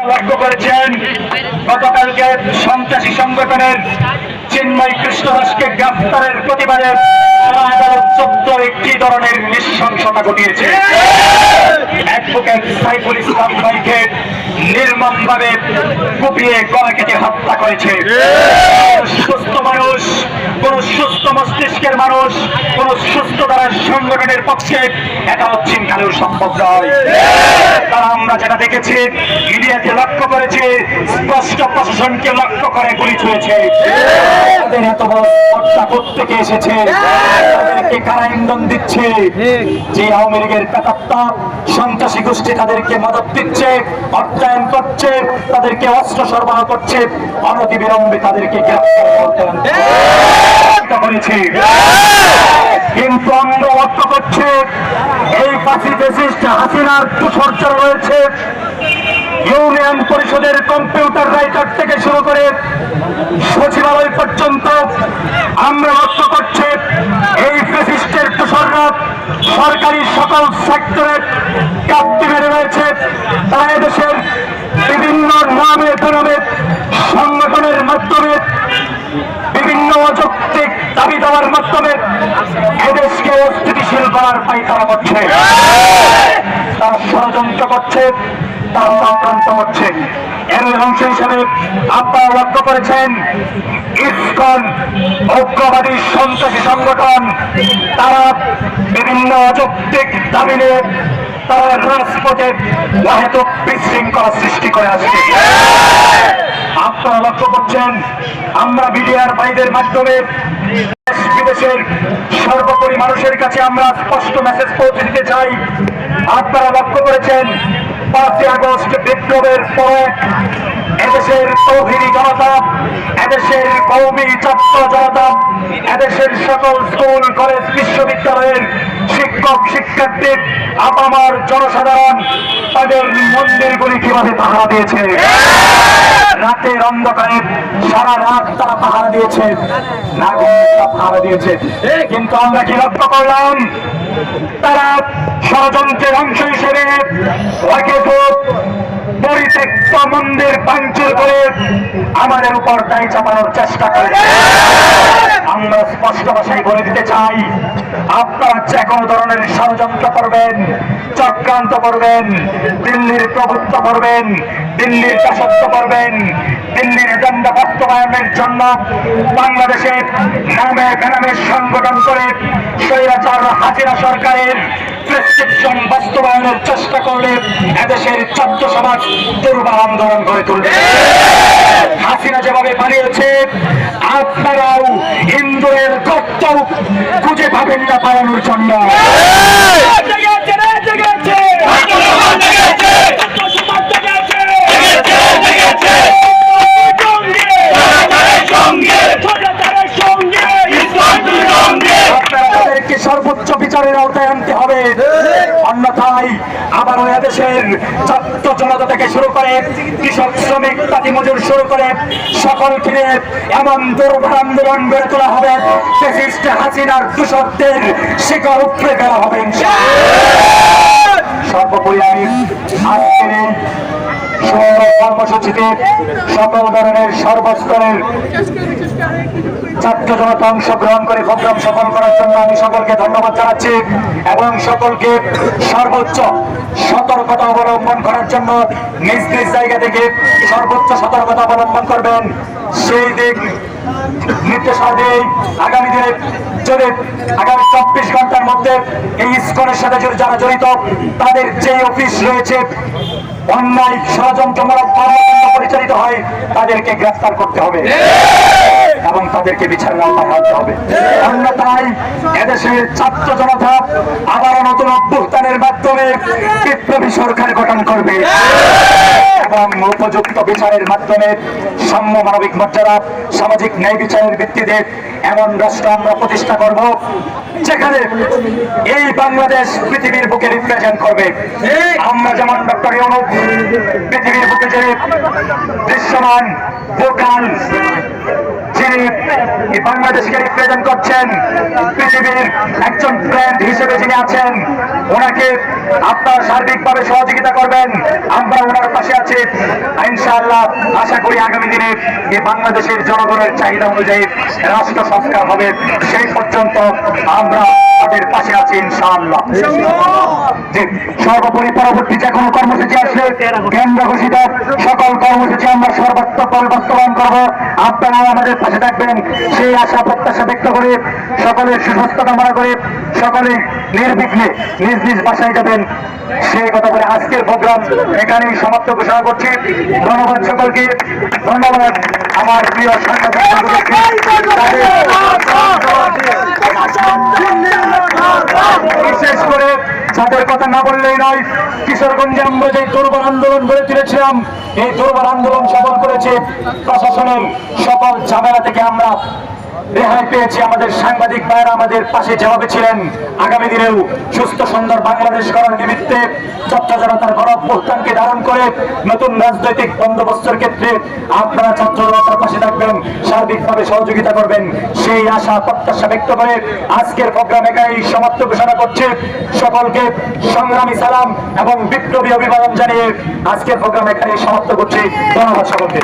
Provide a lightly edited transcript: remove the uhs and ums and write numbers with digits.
লক্ষ্য করেছেন গতকালকে সন্ত্রাসী সংগঠনের চিন্ময় কৃষ্ণ দাসকে গ্রেফতারের প্রতিবাদে আদালত চোদ্দ একটি ধরনের নৃশংসতা ঘটিয়েছে। অ্যাডভোকেট সাইফুল ইসলাম ভাইকে নির্মমভাবে কুপিয়ে গলা কেটে হত্যা করেছে। সুস্থ মানুষ, কোন সুস্থ মস্তিষ্কের মানুষ, কোন সুস্থ ধারার সংগঠনের পক্ষে এটা চিন্তাও সম্ভব নয়। তারা আমরা যেটা দেখেছি, মিডিয়াকে লক্ষ্য করেছে, স্পষ্ট প্রশাসনকে লক্ষ্য করে গুলি ছুঁড়েছে। তাদের এত বড় হত্যা প্রত্যেকে এসেছে, তাদেরকে কারা ইন্ধন দিচ্ছে? যে আওয়ামী লীগের প্রেতাত্মা সন্ত্রাসী গোষ্ঠী তাদেরকে মদত দিচ্ছে, অর্থায়ন করছে, তাদেরকে অস্ত্র সরবরাহ করছে, অনতিবিলম্বে তাদেরকে গ্রেফতার করতে করেছে। কিন্তু আমরা লক্ষ্য করছি এই ফ্যাসিস্ট হাসিনার কুসর্চা রয়েছে। ইউনিয়ন পরিষদের কম্পিউটার রাইটার থেকে শুরু করে সচিবালয় পর্যন্ত আমরা লক্ষ্য করছি এই ফ্যাসিস্টের কুসর্চা সরকারি সকল সেক্টরে কাঁপতে মেরে রয়েছে। তারা এদেশের বিভিন্ন নামে বেনামে সংগঠনের মাধ্যমে বিভিন্ন অযৌক্তিক দাবি দেওয়ার মাধ্যমে এদেশকে অস্থিতিশীল করার পায়তারা করছে। তারা ষড়যন্ত্র করছে, তারা আক্রান্ত হচ্ছে। এর অংশ হিসেবে আপনারা লক্ষ্য করেছেন ইসকন ঐক্যবাদী সন্ত্রাসী সংগঠন তারা বিভিন্ন অযৌক্তিক দাবি নিয়ে তারা রাজপথে অহেতুক বিশৃঙ্খলা সৃষ্টি করে আসছে। আপনারা লক্ষ্য করছেন আমরা মিডিয়ার ভাইদের মাধ্যমে দেশ বিদেশের সর্বোপরি মানুষের কাছে আমরা স্পষ্ট মেসেজ পৌঁছে দিতে চাই। আপনারা লক্ষ্য করেছেন 5ই আগস্ট বিপ্লবের পরে এদেশের তৌহিদি জনতা, এদেশের কওমি ছাত্র জনতা, এদেশের সকল স্কুল কলেজ বিশ্ববিদ্যালয়ের শিক্ষক শিক্ষার্থী আপামার জনসাধারণ তাদের মন্দিরগুলি কিভাবে পাহারা দিয়েছে। রাতের অন্ধকারে সারা রাত তারা পাহারা দিয়েছে, পাহারা দিয়েছে। কিন্তু আমরা কি লক্ষ্য করলাম? তারা ষড়যন্ত্রের অংশ হিসেবে পরিত্যক্ত মন্দির ভাঙচুর করে আমাদের উপর দায় চাপানোর চেষ্টা করে। আমরা স্পষ্ট ভাষায় বলে দিতে চাই, আপনারা যে কোনো ধরনের ষড়যন্ত্র করবেন, চক্রান্ত করবেন, দিল্লির প্রভুত্ব করবেন, দিল্লির দাসত্ব করবেন, দিল্লির এজেন্ডা বাস্তবায়নের জন্য বাংলাদেশে নামে বেনামে সংগঠন করে স্বৈরাচার হাসিনা সরকারের প্রেসক্রিপশন বাস্তবায়নের চেষ্টা করলে এদেশের ছাত্র সমাজ দুর্বার আন্দোলন করে তুলবে। হাসিনা যেভাবে পালিয়েছে আপনারাও হিন্দুদের গর্ত খুঁজে পাবেন না পালানোর জন্য। সর্বোচ্চ বিচারের আওতায় আনতে হবে, অন্যথায় আবারও এদেশের ছাত্র জনতা থেকে শুরু করে কৃষক শ্রমিক তাঁতি মজুর শুরু করে সকলকে এমন দুর্বার আন্দোলন গড়ে তোলা হবে, ফ্যাসিস্ট হাসিনার দূষকদের শিকড় উপড়ে ফেলা হবে। সর্বোপরি আমি আজকের কর্মসূচিতে সকল ধরনের সর্বস্তরের ছাত্র জনতা অংশগ্রহণ করে প্রোগ্রাম সফল করার জন্য আমি সকলকে ধন্যবাদ জানাচ্ছি এবং সকলকে সর্বোচ্চ সতর্কতা অবলম্বন করার জন্য নিজ নিজ জায়গা থেকে সর্বোচ্চ সতর্কতা অবলম্বন করবেন সেই দিক নির্দেশনা আগামী দিনে যদি আগামী 24 ঘন্টার মধ্যে এই ইসকনের সাথে যারা জড়িত তাদের যে অফিস রয়েছে অন্যায় ষড়যন্ত্রমূলক কর্মকাণ্ড পরিচালিত হয় তাদেরকে গ্রেফতার করতে হবে এবং তাদেরকে বিচারের আওতায় আনতে হবে। অন্যথায় এদেশের ছাত্র জনতা আবার নতুন অভ্যুত্থানের মাধ্যমে বিপ্লবী সরকার গঠন করবে এবং উপযুক্ত বিচারের মাধ্যমে সাম্য মানবিক মর্যাদা সামাজিক ন্যায় বিচারের ভিত্তিতে এমন রাষ্ট্র আমরা প্রতিষ্ঠা করব যেখানে এই বাংলাদেশ পৃথিবীর বুকে রিপ্রেজেন্ট করবে। আমরা যেমন ডক্টর ইউনূস পৃথিবীর বুকে যে দৃশ্যমান ভোকাল যিনি বাংলাদেশকে রিপ্রেজেন্ট করছেন, পৃথিবীর একজন ব্র্যান্ড হিসেবে যিনি আছেন, ওনাকে আপনারা সার্বিকভাবে সহযোগিতা করবেন। আমরা ওনার পাশে আছি ইনশাআল্লাহ। আশা করি আগামী দিনে এই বাংলাদেশের জনগণের চাহিদা অনুযায়ী রাষ্ট্র সংস্কার হবে। সেই পর্যন্ত আমরা তাদের পাশে আছি ইনশাআল্লাহ। সর্বোপরি পরবর্তী যে কোনো কর্মসূচি আসলে কেন্দ্র ঘোষিত সকল কর্মসূচি আমরা সর্বাত্মক বাস্তবায়ন করবো। আপনারা আমাদের পাশে থাকবেন সেই আশা প্রত্যাশা ব্যক্ত করে সকলের সুস্বাস্থ্য কামনা করে সকলে নির্বিঘ্নে নিজ নিজ বাসায় যাবেন সেই কথা বলে আজকের প্রোগ্রাম এখানেই সমাপ্ত ঘোষণা করছি। ধন্যবাদ সকলকে, ধন্যবাদ আমার প্রিয় সাংবাদিক। বিশেষ করে যাদের কথা না বললেই নয়, কিশোরগঞ্জে আমরা যে দুর্বল আন্দোলন গড়ে তুলেছিলাম, এই দুর্বল আন্দোলন সফল করেছে। প্রশাসনের সকল ঝামেলা থেকে আমরা রেহাই পেয়েছি। আমাদের সাংবাদিক ভাইয়েরা আমাদের পাশে জবাবে ছিলেন। আগামী দিনেও সুস্থ সুন্দর বাংলাদেশ গড়ার নিমিত্তে ছাত্র জনতার গণ অভ্যুত্থানকে ধারণ করে নতুন রাজনৈতিক বন্দোবস্তের ক্ষেত্রে আপনারা ছাত্র জনতার পাশে থাকবেন, সার্বিকভাবে সহযোগিতা করবেন সেই আশা প্রত্যাশা ব্যক্ত করে আজকের প্রোগ্রাম এখানেই সমাপ্ত ঘোষণা করছে। সকলকে সংগ্রামী সালাম এবং বিপ্লবী অভিবাদন জানিয়ে আজকের প্রোগ্রাম এখানেই সমাপ্ত করছি। ধন্যবাদ সকলকে।